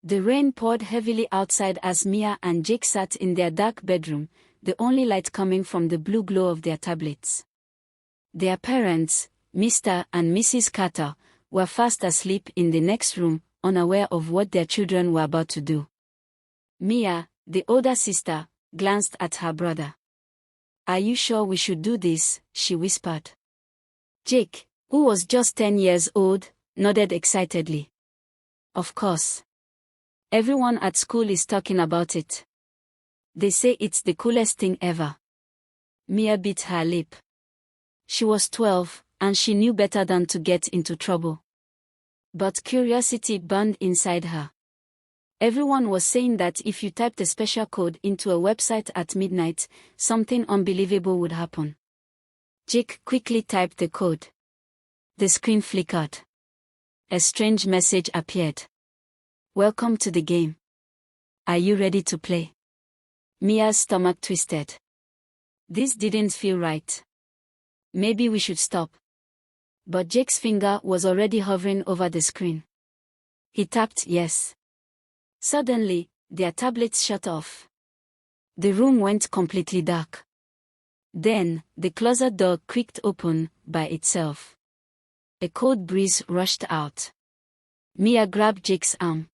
The rain poured heavily outside as Mia and Jake sat in their dark bedroom, the only light coming from the blue glow of their tablets. Their parents, Mr. and Mrs. Carter, were fast asleep in the next room, unaware of what their children were about to do. Mia, the older sister, glanced at her brother. "Are you sure we should do this?" she whispered. Jake, who was just 10 years old, nodded excitedly. "Of course. Everyone at school is talking about it. They say it's the coolest thing ever." Mia bit her lip. She was 12, and she knew better than to get into trouble. But curiosity burned inside her. Everyone was saying that if you typed a special code into a website at midnight, something unbelievable would happen. Jake quickly typed the code. The screen flickered. A strange message appeared. "Welcome to the game. Are you ready to play?" Mia's stomach twisted. This didn't feel right. Maybe we should stop. But Jake's finger was already hovering over the screen. He tapped yes. Suddenly, their tablets shut off. The room went completely dark. Then, the closet door creaked open by itself. A cold breeze rushed out. Mia grabbed Jake's arm.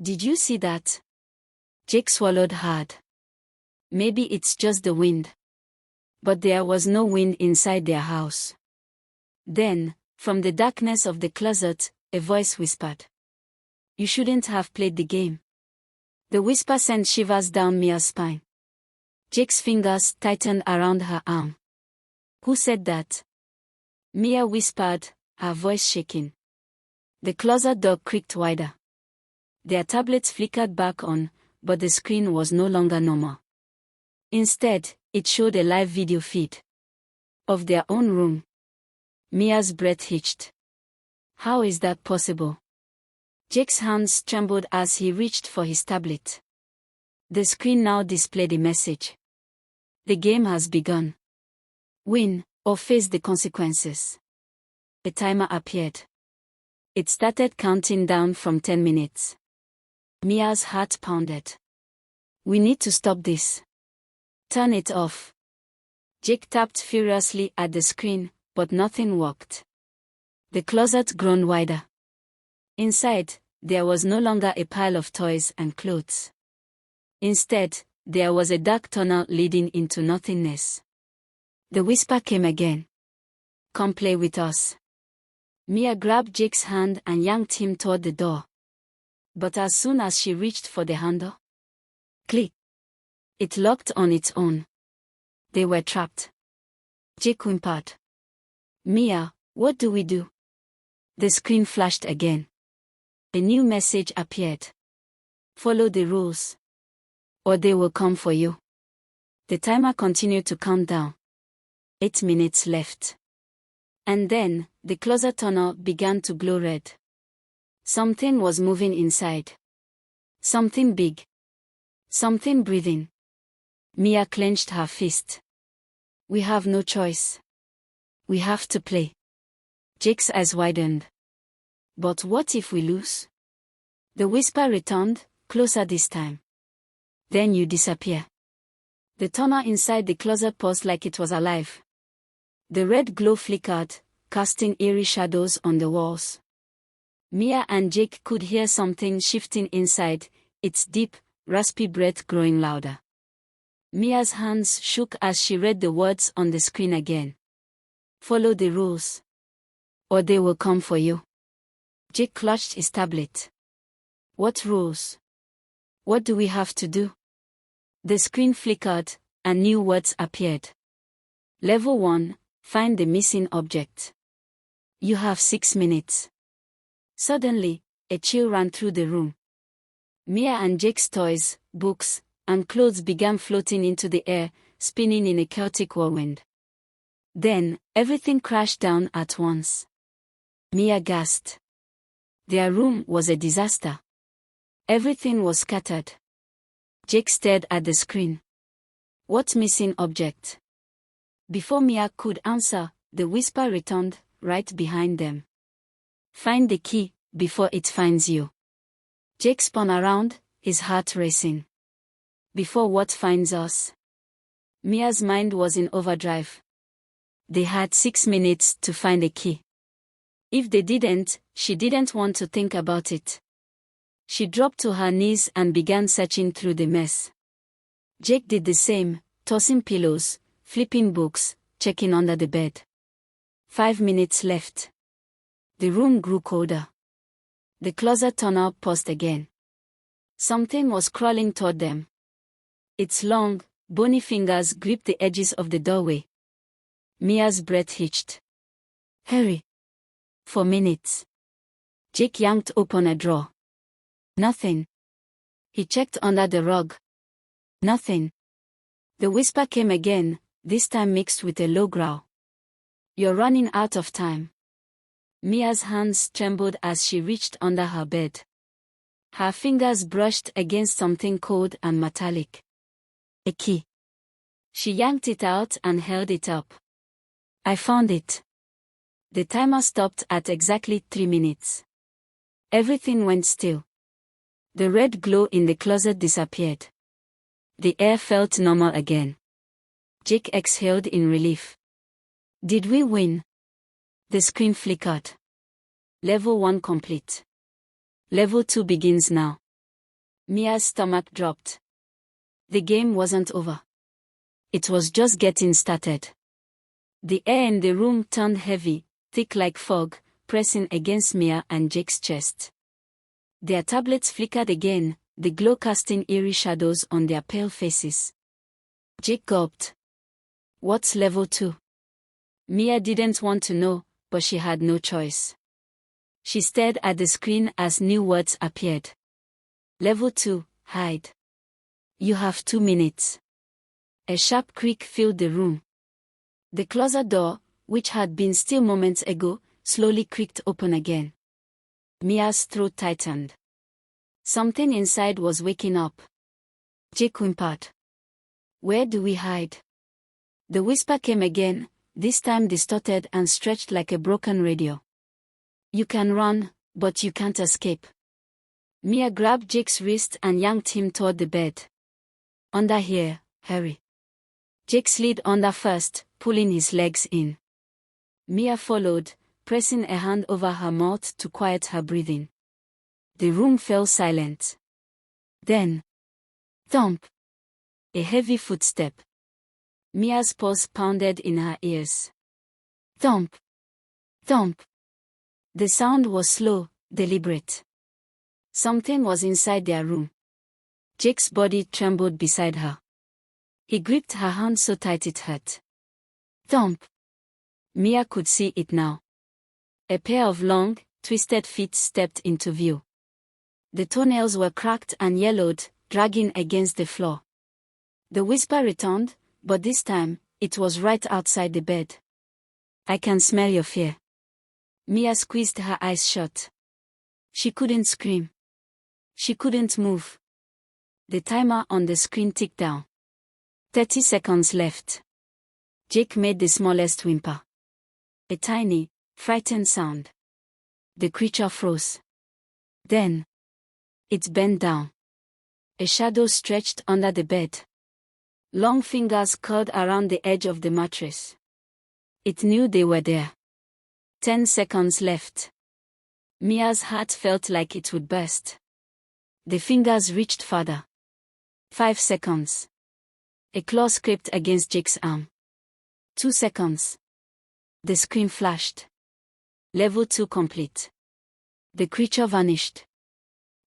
"Did you see that?" Jake swallowed hard. "Maybe it's just the wind." But there was no wind inside their house. Then, from the darkness of the closet, a voice whispered, "You shouldn't have played the game." The whisper sent shivers down Mia's spine. Jake's fingers tightened around her arm. "Who said that?" Mia whispered, her voice shaking. The closet door creaked wider. Their tablets flickered back on, but the screen was no longer normal. Instead, it showed a live video feed of their own room. Mia's breath hitched. How is that possible? Jake's hands trembled as he reached for his tablet. The screen now displayed a message. The game has begun. Win, or face the consequences. A timer appeared. It started counting down from 10 minutes. Mia's heart pounded. We need to stop this. Turn it off. Jake tapped furiously at the screen, but nothing worked. The closet groaned wider. Inside, there was no longer a pile of toys and clothes. Instead, there was a dark tunnel leading into nothingness. The whisper came again. Come play with us. Mia grabbed Jake's hand and yanked him toward the door. But as soon as she reached for the handle, click! It locked on its own. They were trapped. Jake whimpered. Mia, what do we do? The screen flashed again. A new message appeared. Follow the rules, or they will come for you. The timer continued to count down. 8 minutes left. And then, the closet tunnel began to glow red. Something was moving inside. Something big. Something breathing. Mia clenched her fist. We have no choice. We have to play. Jake's eyes widened. But what if we lose? The whisper returned, closer this time. Then you disappear. The tunnel inside the closet paused like it was alive. The red glow flickered, casting eerie shadows on the walls. Mia and Jake could hear something shifting inside, its deep, raspy breath growing louder. Mia's hands shook as she read the words on the screen again. Follow the rules, or they will come for you. Jake clutched his tablet. What rules? What do we have to do? The screen flickered, and new words appeared. Level 1, find the missing object. You have 6 minutes. Suddenly, a chill ran through the room. Mia and Jake's toys, books, and clothes began floating into the air, spinning in a chaotic whirlwind. Then, everything crashed down at once. Mia gasped. Their room was a disaster. Everything was scattered. Jake stared at the screen. What missing object? Before Mia could answer, the whisper returned, right behind them. Find the key, before it finds you. Jake spun around, his heart racing. Before what finds us? Mia's mind was in overdrive. They had 6 minutes to find a key. If they didn't, she didn't want to think about it. She dropped to her knees and began searching through the mess. Jake did the same, tossing pillows, flipping books, checking under the bed. 5 minutes left. The room grew colder. The closet tunnel paused again. Something was crawling toward them. Its long, bony fingers gripped the edges of the doorway. Mia's breath hitched. Hurry. 4 minutes. Jake yanked open a drawer. Nothing. He checked under the rug. Nothing. The whisper came again, this time mixed with a low growl. You're running out of time. Mia's hands trembled as she reached under her bed. Her fingers brushed against something cold and metallic. A key. She yanked it out and held it up. I found it. The timer stopped at exactly 3 minutes. Everything went still. The red glow in the closet disappeared. The air felt normal again. Jake exhaled in relief. Did we win? The screen flickered. Level 1 complete. Level 2 begins now. Mia's stomach dropped. The game wasn't over. It was just getting started. The air in the room turned heavy, thick like fog, pressing against Mia and Jake's chest. Their tablets flickered again, the glow casting eerie shadows on their pale faces. Jake gulped. What's level 2? Mia didn't want to know, but she had no choice. She stared at the screen as new words appeared. Level 2, hide. You have 2 minutes. A sharp creak filled the room. The closet door, which had been still moments ago, slowly creaked open again. Mia's throat tightened. Something inside was waking up. Jake whimpered. Where do we hide? The whisper came again, this time distorted and stretched like a broken radio. You can run, but you can't escape. Mia grabbed Jake's wrist and yanked him toward the bed. Under here, hurry. Jake slid under first, pulling his legs in. Mia followed, pressing a hand over her mouth to quiet her breathing. The room fell silent. Then, thump. A heavy footstep. Mia's pulse pounded in her ears. Thump. Thump. The sound was slow, deliberate. Something was inside their room. Jake's body trembled beside her. He gripped her hand so tight it hurt. Thump. Mia could see it now. A pair of long, twisted feet stepped into view. The toenails were cracked and yellowed, dragging against the floor. The whisper returned, but this time, it was right outside the bed. I can smell your fear. Mia squeezed her eyes shut. She couldn't scream. She couldn't move. The timer on the screen ticked down. 30 seconds left. Jake made the smallest whimper. A tiny, frightened sound. The creature froze. Then, it bent down. A shadow stretched under the bed. Long fingers curled around the edge of the mattress. It knew they were there. 10 seconds left. Mia's heart felt like it would burst. The fingers reached further. 5 seconds. A claw scraped against Jake's arm. 2 seconds. The screen flashed. Level 2 complete. The creature vanished.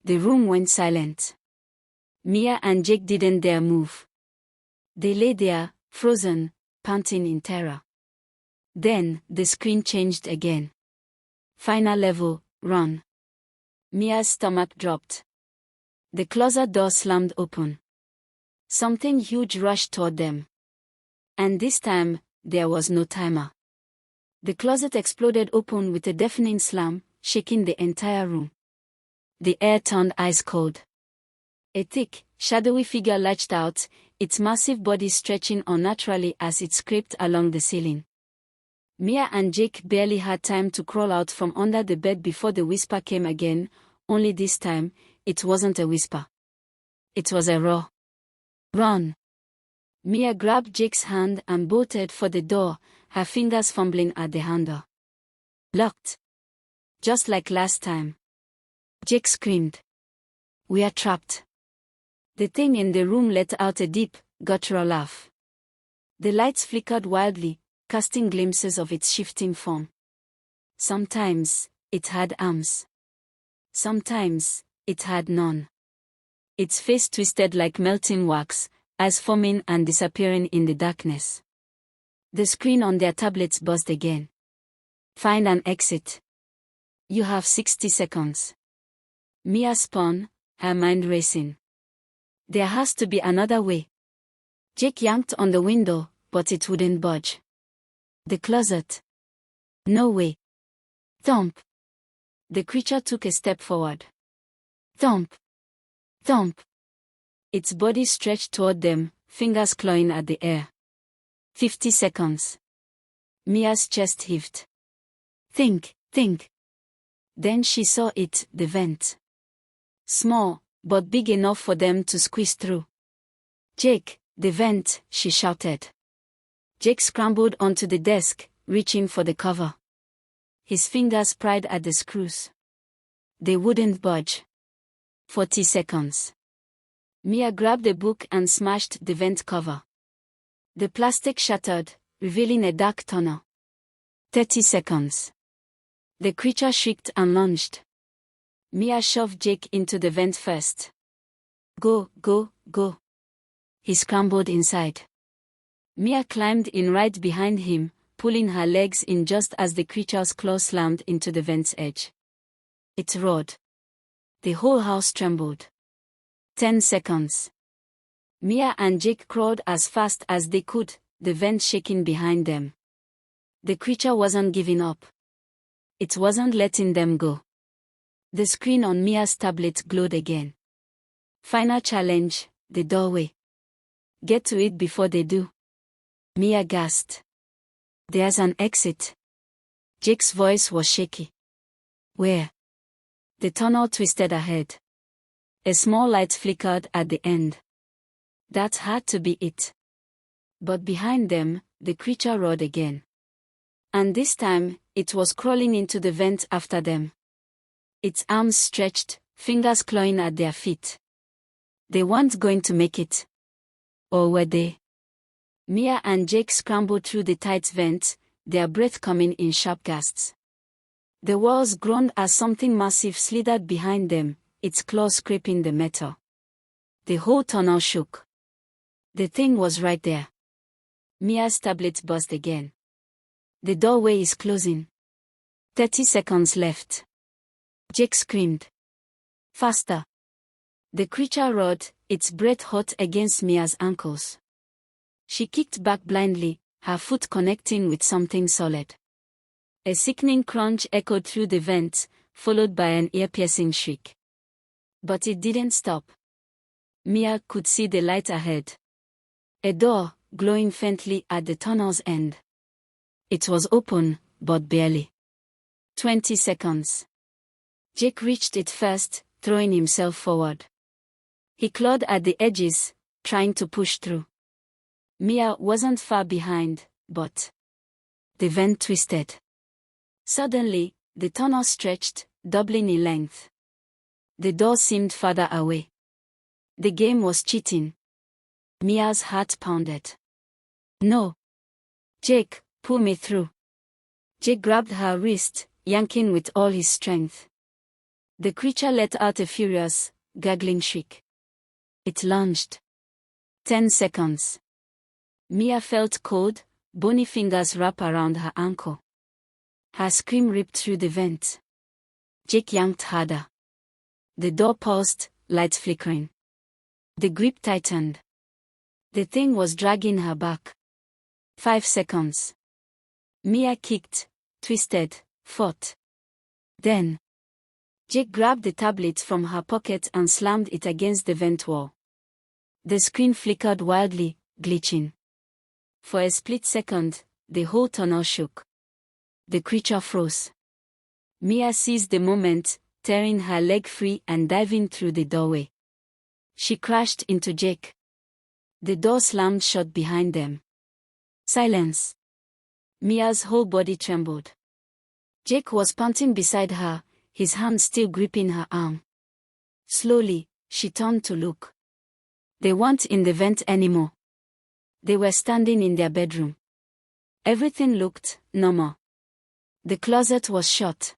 The room went silent. Mia and Jake didn't dare move. They lay there, frozen, panting in terror. Then, the screen changed again. Final level, run. Mia's stomach dropped. The closet door slammed open. Something huge rushed toward them. And this time, there was no timer. The closet exploded open with a deafening slam, shaking the entire room. The air turned ice cold. A thick, shadowy figure lurched out, its massive body stretching unnaturally as it scraped along the ceiling. Mia and Jake barely had time to crawl out from under the bed before the whisper came again, only this time, it wasn't a whisper. It was a roar. Run! Mia grabbed Jake's hand and bolted for the door, her fingers fumbling at the handle. Locked. Just like last time. Jake screamed. We are trapped. The thing in the room let out a deep, guttural laugh. The lights flickered wildly, casting glimpses of its shifting form. Sometimes, it had arms. Sometimes, it had none. Its face twisted like melting wax, eyes forming and disappearing in the darkness. The screen on their tablets buzzed again. Find an exit. You have 60 seconds. Mia spun, her mind racing. There has to be another way. Jake yanked on the window, but it wouldn't budge. The closet. No way. Thump. The creature took a step forward. Thump. Thump. Its body stretched toward them, fingers clawing at the air. 50 seconds. Mia's chest heaved. Think. Then she saw it, the vent. Small, but big enough for them to squeeze through. Jake, the vent, she shouted. Jake scrambled onto the desk, reaching for the cover. His fingers pried at the screws. They wouldn't budge. 40 seconds. Mia grabbed the book and smashed the vent cover. The plastic shattered, revealing a dark tunnel. 30 seconds. The creature shrieked and lunged. Mia shoved Jake into the vent first. Go. He scrambled inside. Mia climbed in right behind him, pulling her legs in just as the creature's claw slammed into the vent's edge. It roared. The whole house trembled. 10 seconds. Mia and Jake crawled as fast as they could, the vent shaking behind them. The creature wasn't giving up. It wasn't letting them go. The screen on Mia's tablet glowed again. Final challenge, the doorway. Get to it before they do. Mia gasped. There's an exit. Jake's voice was shaky. Where? The tunnel twisted ahead. A small light flickered at the end. That had to be it. But behind them, the creature roared again. And this time, it was crawling into the vent after them. Its arms stretched, fingers clawing at their feet. They weren't going to make it. Or were they? Mia and Jake scrambled through the tight vent, their breath coming in sharp gasps. The walls groaned as something massive slithered behind them, its claws scraping the metal. The whole tunnel shook. The thing was right there. Mia's tablet buzzed again. The doorway is closing. 30 seconds left. Jake screamed. Faster. The creature roared, its breath hot against Mia's ankles. She kicked back blindly, her foot connecting with something solid. A sickening crunch echoed through the vent, followed by an ear-piercing shriek. But it didn't stop. Mia could see the light ahead. A door, glowing faintly at the tunnel's end. It was open, but barely. 20 seconds. Jake reached it first, throwing himself forward. He clawed at the edges, trying to push through. Mia wasn't far behind, but the vent twisted. Suddenly, the tunnel stretched, doubling in length. The door seemed farther away. The game was cheating. Mia's heart pounded. No. Jake, pull me through. Jake grabbed her wrist, yanking with all his strength. The creature let out a furious, gurgling shriek. It lunged. 10 seconds. Mia felt cold, bony fingers wrap around her ankle. Her scream ripped through the vent. Jake yanked harder. The door paused, lights flickering. The grip tightened. The thing was dragging her back. 5 seconds. Mia kicked, twisted, fought. Then, Jake grabbed the tablet from her pocket and slammed it against the vent wall. The screen flickered wildly, glitching. For a split second, the whole tunnel shook. The creature froze. Mia seized the moment, tearing her leg free and diving through the doorway. She crashed into Jake. The door slammed shut behind them. Silence. Mia's whole body trembled. Jake was panting beside her, his hand still gripping her arm. Slowly, she turned to look. They weren't in the vent anymore. They were standing in their bedroom. Everything looked normal. The closet was shut.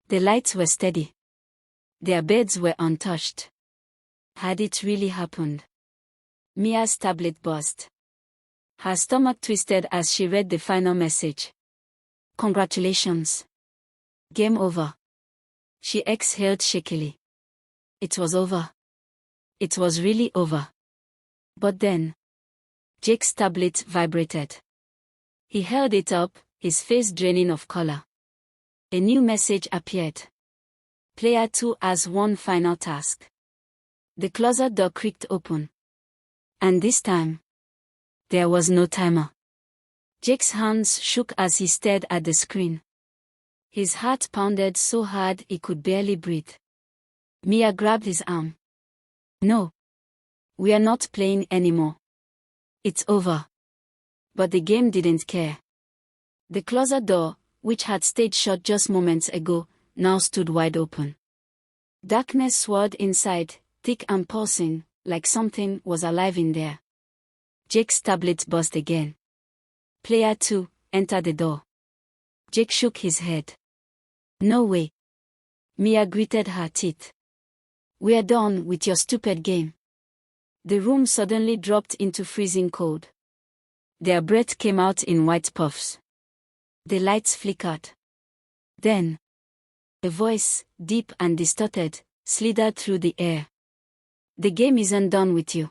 The lights were steady. Their beds were untouched. Had it really happened? Mia's tablet buzzed. Her stomach twisted as she read the final message. Congratulations. Game over. She exhaled shakily. It was over. It was really over. But then, Jake's tablet vibrated. He held it up, his face draining of color. A new message appeared. Player 2 has one final task. The closet door creaked open. And this time, there was no timer. Jake's hands shook as he stared at the screen. His heart pounded so hard he could barely breathe. Mia grabbed his arm. No. We are not playing anymore. It's over. But the game didn't care. The closet door, which had stayed shut just moments ago, now stood wide open. Darkness swirled inside, thick and pulsing, like something was alive in there. Jake's tablet buzzed again. Player 2, enter the door. Jake shook his head. No way. Mia gritted her teeth. We're done with your stupid game. The room suddenly dropped into freezing cold. Their breath came out in white puffs. The lights flickered. Then, a voice, deep and distorted, slithered through the air. The game isn't done with you.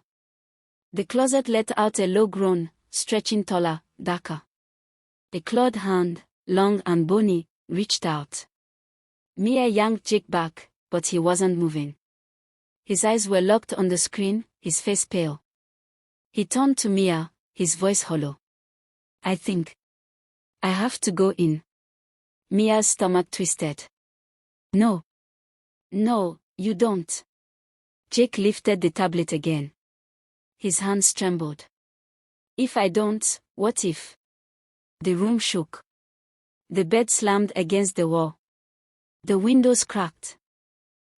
The closet let out a low groan, stretching taller, darker. A clawed hand, long and bony, reached out. Mia yanked Jake back, but he wasn't moving. His eyes were locked on the screen, his face pale. He turned to Mia, his voice hollow. I think I have to go in. Mia's stomach twisted. No. No, you don't. Jake lifted the tablet again. His hands trembled. If I don't, what if? The room shook. The bed slammed against the wall. The windows cracked.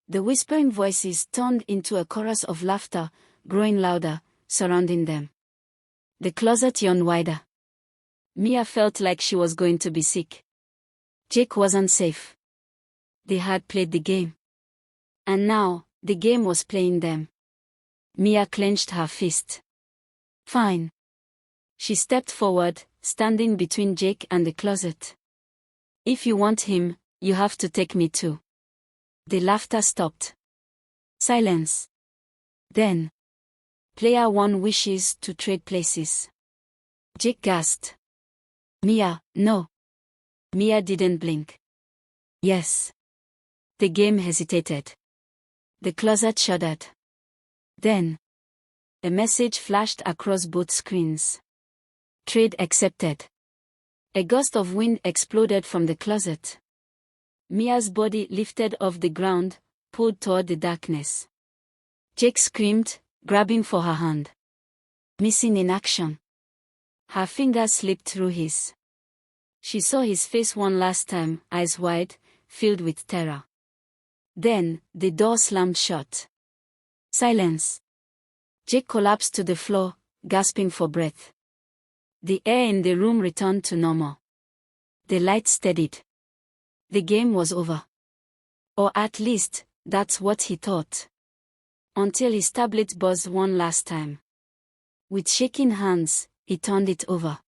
The whispering voices turned into a chorus of laughter, growing louder, surrounding them. The closet yawned wider. Mia felt like she was going to be sick. Jake wasn't safe. They had played the game. And now, the game was playing them. Mia clenched her fist. Fine. She stepped forward, standing between Jake and the closet. If you want him, you have to take me too. The laughter stopped. Silence. Then, player 1 wishes to trade places. Jake gasped. Mia, no. Mia didn't blink. Yes. The game hesitated. The closet shuddered. Then, a message flashed across both screens. Trade accepted. A gust of wind exploded from the closet. Mia's body lifted off the ground, pulled toward the darkness. Jake screamed, grabbing for her hand. Missing in action. Her fingers slipped through his. She saw his face one last time, eyes wide, filled with terror. Then, the door slammed shut. Silence. Jake collapsed to the floor, gasping for breath. The air in the room returned to normal. The lights steadied. The game was over. Or at least, that's what he thought. Until his tablet buzzed one last time. With shaking hands, he turned it over.